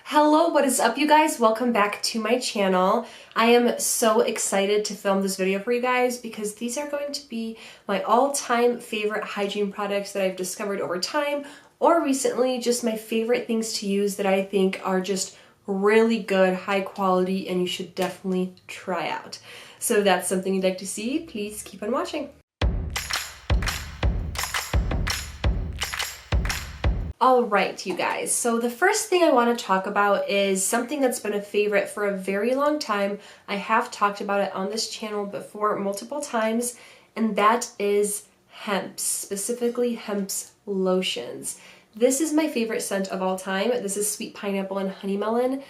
Hello, what is up you guys? Welcome back to my channel. I am so excited to film this video for you guys because these are going to be my all-time favorite hygiene products that I've discovered over time or recently, just my favorite things to use that I think are just really good, high quality, and you should definitely try out. So if that's something you'd like to see, please keep on watching. Alright, you guys, so the first thing I want to talk about is something that's been a favorite for a very long time. I have talked about it on this channel before multiple times, and that is Hemps, specifically Hemps lotions. This is my favorite scent of all time. This is sweet pineapple and honey melon.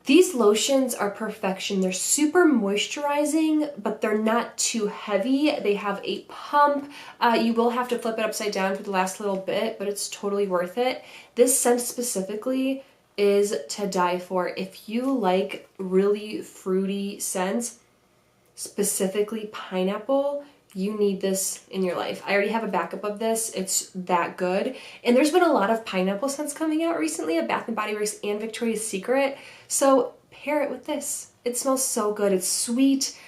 These lotions are perfection. They're super moisturizing, but they're not too heavy. They have a pump. You will have to flip it upside down for the last little bit, but it's totally worth it. This scent specifically is to die for. If you like really fruity scents, specifically pineapple, you need this in your life. I already have a backup of this. It's that good. And there's been a lot of pineapple scents coming out recently at Bath & Body Works and Victoria's Secret. So pair it with this. It smells so good. It's sweet.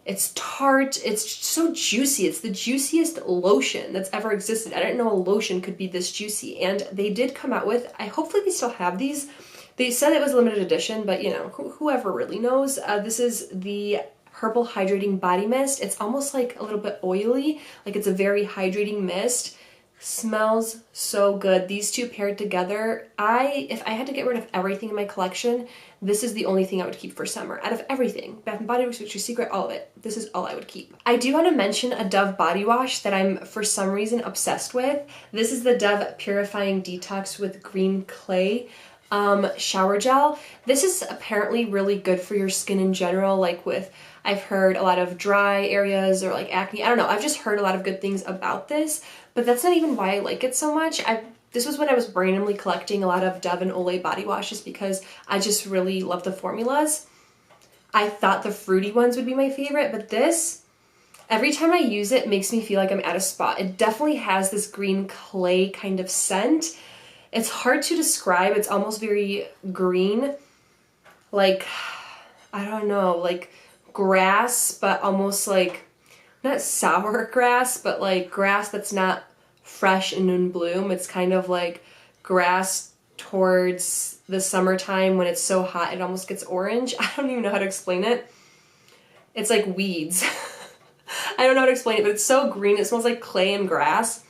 It's tart. It's so juicy. It's the juiciest lotion that's ever existed. I didn't know a lotion could be this juicy. And they did come out with, hopefully they still have these. They said it was limited edition, but you know, whoever really knows. This is the Herbal Hydrating Body Mist. It's almost like a little bit oily, like it's a very hydrating mist. Smells so good. These two paired together, if I had to get rid of everything in my collection, this is the only thing I would keep for summer. Out of everything, Bath & Body Works, Victoria's Secret, all of it, this is all I would keep. I do want to mention a Dove body wash that I'm for some reason obsessed with. This is the Dove Purifying Detox with Green Clay shower gel. This is apparently really good for your skin in general, like with, I've heard a lot of dry areas or like acne. I don't know. I've just heard a lot of good things about this, but that's not even why I like it so much. This was when I was randomly collecting a lot of Dove and Olay body washes because I just really love the formulas. I thought the fruity ones would be my favorite, but this, every time I use it, makes me feel like I'm at a spa. It definitely has this green clay kind of scent. It's hard to describe. It's almost very green, like, I don't know, like grass, but almost like, not sour grass, but like grass that's not fresh and in bloom. It's kind of like grass towards the summertime when it's so hot it almost gets orange. I don't even know how to explain it. It's like weeds. I don't know how to explain it, but it's so green. It smells like clay and grass.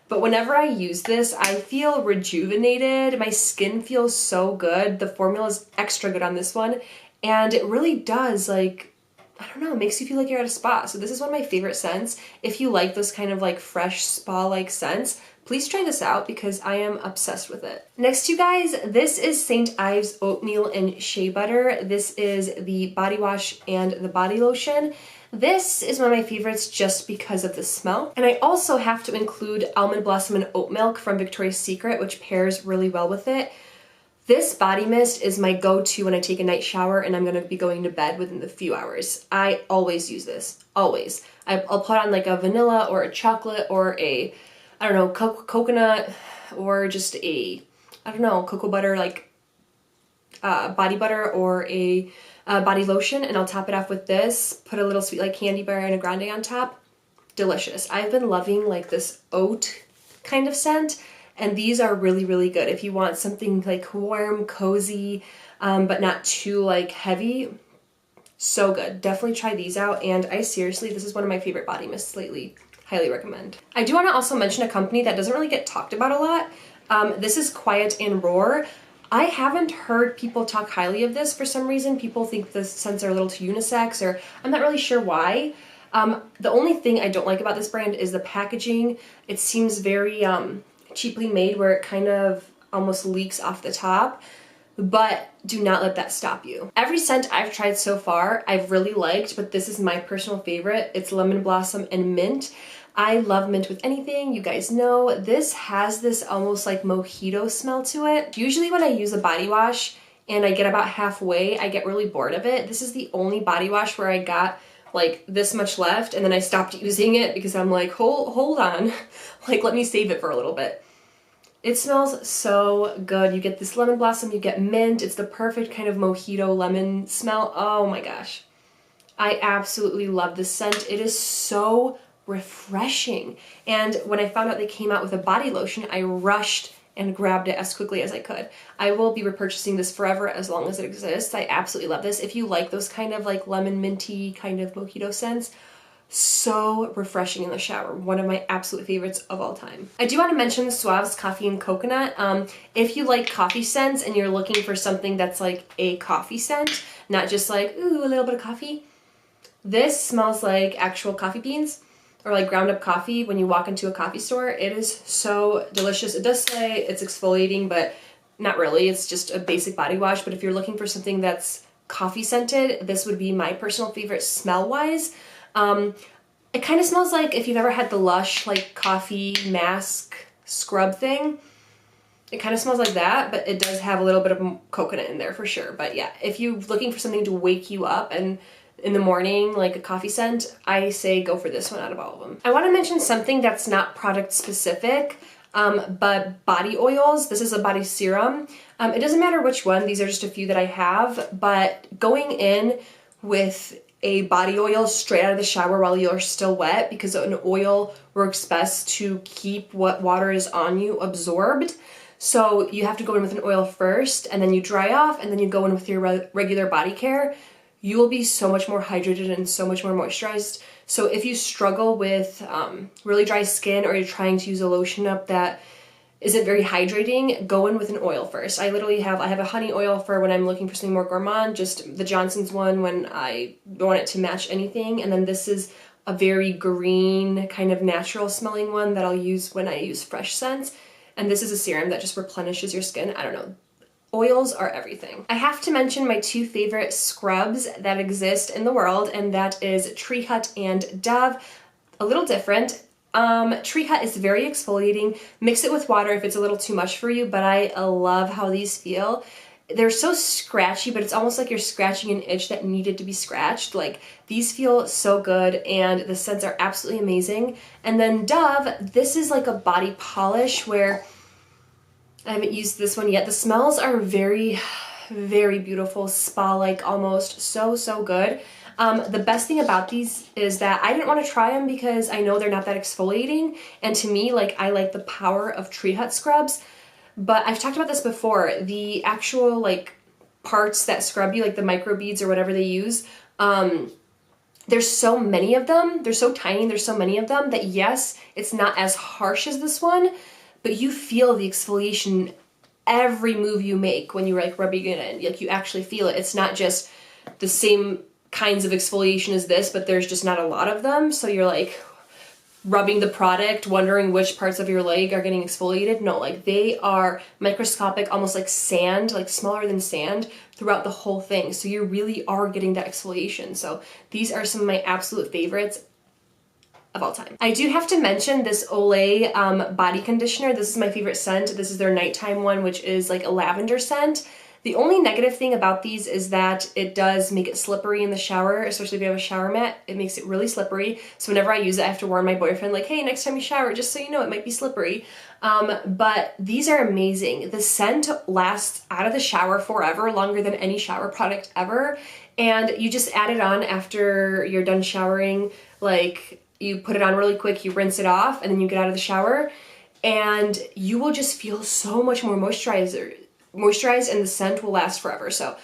But whenever I use this, I feel rejuvenated. My skin feels so good. The formula is extra good on this one. And it really does, like, I don't know, it makes you feel like you're at a spa. So this is one of my favorite scents. If you like those kind of like fresh spa-like scents, please try this out because I am obsessed with it. Next, you guys, this is St. Ives Oatmeal and Shea Butter. This is the body wash and the body lotion. This is one of my favorites just because of the smell. And I also have to include Almond Blossom and Oat Milk from Victoria's Secret, which pairs really well with it. This body mist is my go-to when I take a night shower and I'm going to be going to bed within a few hours. I always use this, always. I'll put on like a vanilla or a chocolate or a, I don't know, coconut or just a, I don't know, cocoa butter, like body butter or a body lotion, and I'll top it off with this, put a little sweet like candy bar and a grande on top. Delicious. I've been loving like this oat kind of scent, and these are really, really good. If you want something like warm, cozy, but not too like heavy, so good. Definitely try these out, and I seriously, this is one of my favorite body mists lately. Highly recommend. I do want to also mention a company that doesn't really get talked about a lot. This is Quiet and Roar. I haven't heard people talk highly of this for some reason. People think the scents are a little too unisex, or I'm not really sure why. The only thing I don't like about this brand is the packaging. It seems very cheaply made where it kind of almost leaks off the top, but do not let that stop you. Every scent I've tried so far, I've really liked, but this is my personal favorite. It's Lemon Blossom and Mint. I love mint with anything, you guys know. This has this almost like mojito smell to it. Usually when I use a body wash and I get about halfway, I get really bored of it. This is the only body wash where I got like this much left and then I stopped using it because I'm like, hold on, like let me save it for a little bit. It smells so good. You get this lemon blossom, you get mint. It's the perfect kind of mojito lemon smell. Oh my gosh. I absolutely love this scent. It is so refreshing. And when I found out they came out with a body lotion, I rushed and grabbed it as quickly as I could. I will be repurchasing this forever as long as it exists. I absolutely love this. If you like those kind of like lemon minty kind of mojito scents, so refreshing in the shower. One of my absolute favorites of all time. I do want to mention Suave's Coffee and Coconut. If you like coffee scents and you're looking for something that's like a coffee scent, not just like, ooh, a little bit of coffee, this smells like actual coffee beans or like ground up coffee when you walk into a coffee store. It is so delicious. It does say it's exfoliating, but not really. It's just a basic body wash. But if you're looking for something that's coffee scented, this would be my personal favorite smell-wise. It kind of smells like if you've ever had the Lush like coffee mask scrub thing. It kind of smells like that, but it does have a little bit of coconut in there for sure. But yeah, if you're looking for something to wake you up and in the morning, like a coffee scent, I say go for this one out of all of them. I want to mention something that's not product specific, but body oils. This is a body serum. It doesn't matter which one. These are just a few that I have, but going in with a body oil straight out of the shower while you're still wet, because an oil works best to keep what water is on you absorbed. So you have to go in with an oil first, and then you dry off, and then you go in with your regular body care. You will be so much more hydrated and so much more moisturized. So if you struggle with really dry skin, or you're trying to use a lotion up that isn't very hydrating, go in with an oil first. I have a honey oil for when I'm looking for something more gourmand, just the Johnson's one when I want it to match anything. And then this is a very green kind of natural smelling one that I'll use when I use fresh scents. And this is a serum that just replenishes your skin. I don't know. Oils are everything. I have to mention my two favorite scrubs that exist in the world, and that is Tree Hut and Dove. A little different. Tree Hut is very exfoliating. Mix it with water if it's a little too much for you, but I love how these feel. They're so scratchy, but it's almost like you're scratching an itch that needed to be scratched. Like, these feel so good, and the scents are absolutely amazing. And then Dove, this is like a body polish where I haven't used this one yet. The smells are very, very beautiful, spa-like almost. So, so good. The best thing about these is that I didn't want to try them because I know they're not that exfoliating. And to me, like, I like the power of Tree Hut scrubs. But I've talked about this before. The actual, like, parts that scrub you, like the microbeads or whatever they use, there's so many of them. They're so tiny. There's so many of them that, yes, it's not as harsh as this one, but you feel the exfoliation every move you make when you're like rubbing it in. Like, you actually feel it. It's not just the same kinds of exfoliation as this, but there's just not a lot of them. So you're like rubbing the product, wondering which parts of your leg are getting exfoliated. No, like, they are microscopic, almost like sand, like smaller than sand throughout the whole thing. So you really are getting that exfoliation. So these are some of my absolute favorites of all time. I do have to mention this Olay body conditioner. This is my favorite scent. This is their nighttime one, which is like a lavender scent. The only negative thing about these is that it does make it slippery in the shower, especially if you have a shower mat. It makes it really slippery. So whenever I use it, I have to warn my boyfriend, like, hey, next time you shower, just so you know, it might be slippery. But these are amazing. The scent lasts out of the shower forever, longer than any shower product ever. And you just add it on after you're done showering. Like, you put it on really quick, you rinse it off, and then you get out of the shower, and you will just feel so much more moisturized, and the scent will last forever. So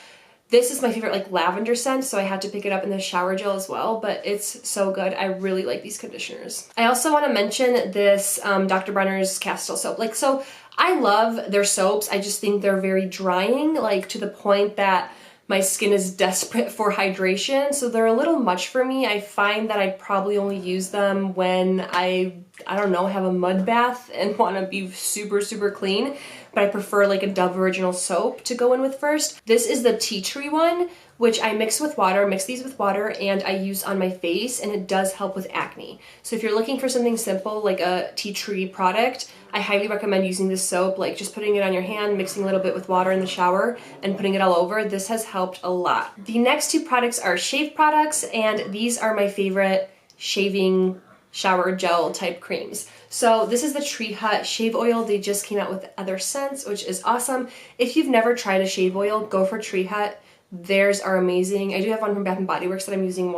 this is my favorite, like, lavender scent, so I had to pick it up in the shower gel as well, but it's so good. I really like these conditioners. I also want to mention this Dr. Bronner's Castile soap. Like, so I love their soaps. I just think they're very drying, like, to the point that my skin is desperate for hydration, so they're a little much for me. I find that I probably only use them when I don't know, have a mud bath and want to be super, super clean. But I prefer like a Dove Original soap to go in with first. This is the tea tree one, which I mix these with water, and I use on my face, and it does help with acne. So if you're looking for something simple like a tea tree product, I highly recommend using this soap, like just putting it on your hand, mixing a little bit with water in the shower, and putting it all over. This has helped a lot. The next two products are shave products, and these are my favorite shaving shower gel type creams. So this is the Tree Hut Shave Oil. They just came out with other scents, which is awesome. If you've never tried a shave oil, go for Tree Hut. Theirs are amazing. I do have one from Bath and Body Works that I'm using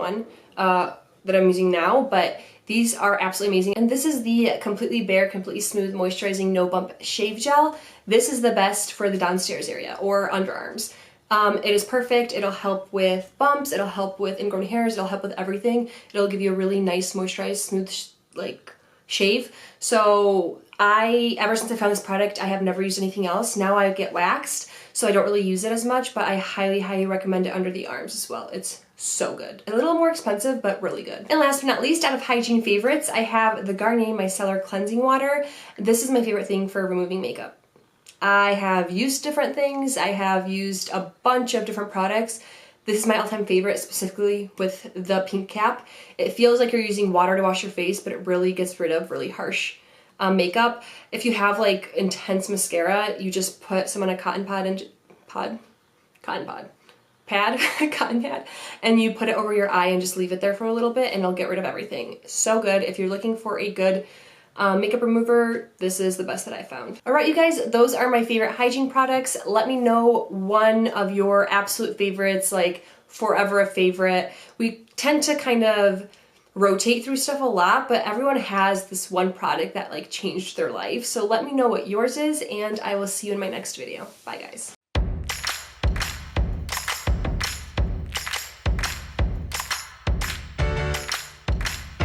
now, but these are absolutely amazing. And this is the Completely Bare, Completely Smooth Moisturizing No Bump Shave Gel. This is the best for the downstairs area or underarms. It is perfect. It'll help with bumps. It'll help with ingrown hairs. It'll help with everything. It'll give you a really nice, moisturized, smooth, shave. So ever since I found this product, I have never used anything else. Now I get waxed, so I don't really use it as much, but I highly, highly recommend it under the arms as well. It's so good. A little more expensive, but really good. And last but not least, out of Hygiene favorites, I have the Garnier Micellar Cleansing Water. This is my favorite thing for removing makeup. I have used different things. I have used a bunch of different products. This is my all-time favorite, specifically with the pink cap. It feels like you're using water to wash your face, but it really gets rid of really harsh makeup. If you have like intense mascara, you just put some on a cotton pad, and you put it over your eye and just leave it there for a little bit, and it'll get rid of everything. So good. If you're looking for a good makeup remover, this is the best that I found. All right, you guys, those are my favorite hygiene products. Let me know one of your absolute favorites, like forever a favorite. We tend to kind of rotate through stuff a lot, but everyone has this one product that like changed their life. So let me know what yours is, and I will see you in my next video. Bye, guys.